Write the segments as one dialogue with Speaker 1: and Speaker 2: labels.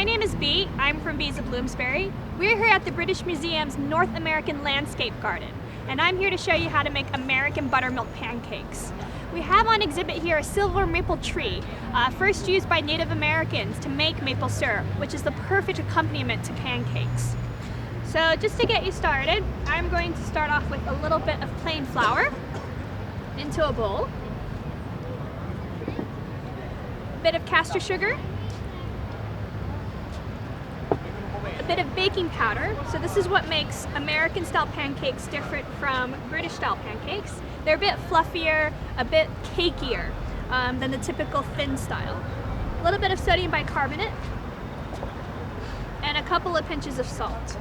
Speaker 1: my name is Bea. I'm from Bea Vo Bloomsbury. We're here at the British Museum's North American Landscape Garden, and I'm here to show you how to make American buttermilk pancakes. We have on exhibit here a silver maple tree, first used by Native Americans to make maple syrup, which is the perfect accompaniment to pancakes. So just to get you started, I'm going to start off with a little bit of plain flour into a bowl, a bit of castor sugar, a bit of baking powder. So this is what makes American style pancakes different from British style pancakes. They're a bit fluffier, a bit cakier than the typical thin style. A little bit of sodium bicarbonate and a couple of pinches of salt.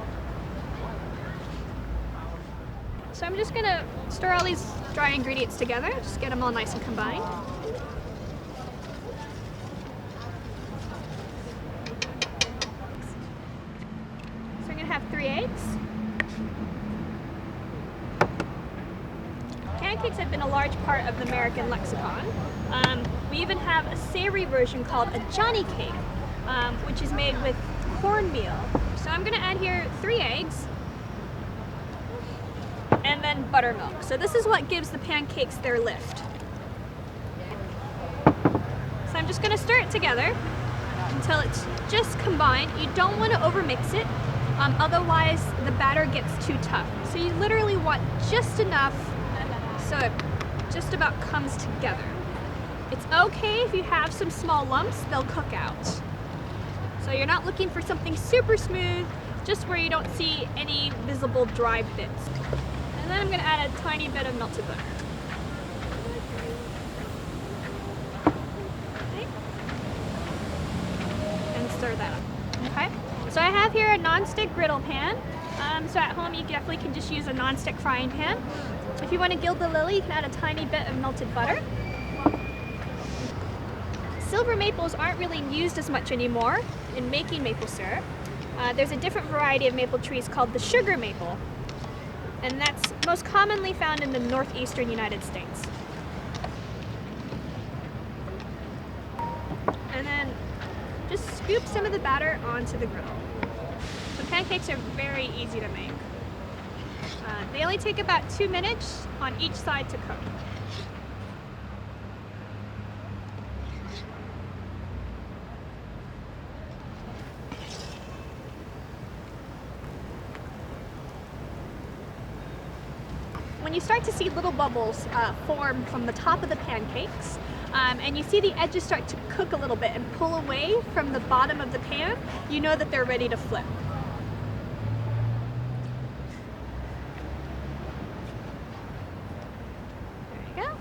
Speaker 1: So I'm just gonna stir all these dry ingredients together, just get them all nice and combined. So I'm gonna have 3 eggs. Pancakes have been a large part of the American lexicon. We even have a savory version called a Johnny cake, which is made with cornmeal. So I'm gonna add here 3 eggs. And then buttermilk. So this is what gives the pancakes their lift. So I'm just going to stir it together until it's just combined. You don't want to overmix it, otherwise the batter gets too tough. So you literally want just enough so it just about comes together. It's okay if you have some small lumps, they'll cook out. So you're not looking for something super smooth, just where you don't see any visible dry bits. And then I'm going to add a tiny bit of melted butter. Okay. And stir that up. Okay. So I have here a non-stick griddle pan. So at home you definitely can just use a non-stick frying pan. If you want to gild the lily, you can add a tiny bit of melted butter. Silver maples aren't really used as much anymore in making maple syrup. There's a different variety of maple trees called the sugar maple, and that's most commonly found in the northeastern United States. And then just scoop some of the batter onto the griddle. The pancakes are very easy to make. They only take about 2 minutes on each side to cook. When you start to see little bubbles form from the top of the pancakes, and you see the edges start to cook a little bit and pull away from the bottom of the pan, you know that they're ready to flip. There you go.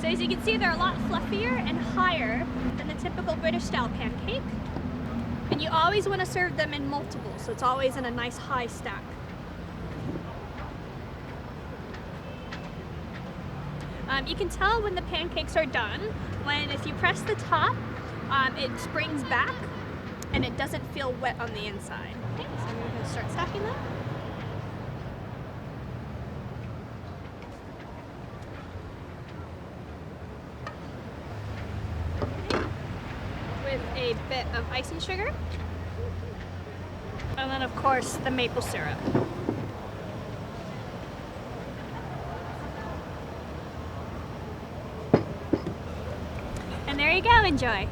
Speaker 1: So as you can see, they're a lot fluffier and higher than the typical British style pancake. And you always want to serve them in multiples, so it's always in a nice high stack. You can tell when the pancakes are done when if you press the top, it springs back and it doesn't feel wet on the inside. Okay, so I'm going to start stacking them. With a bit of icing sugar, and then of course the maple syrup. And there you go, enjoy!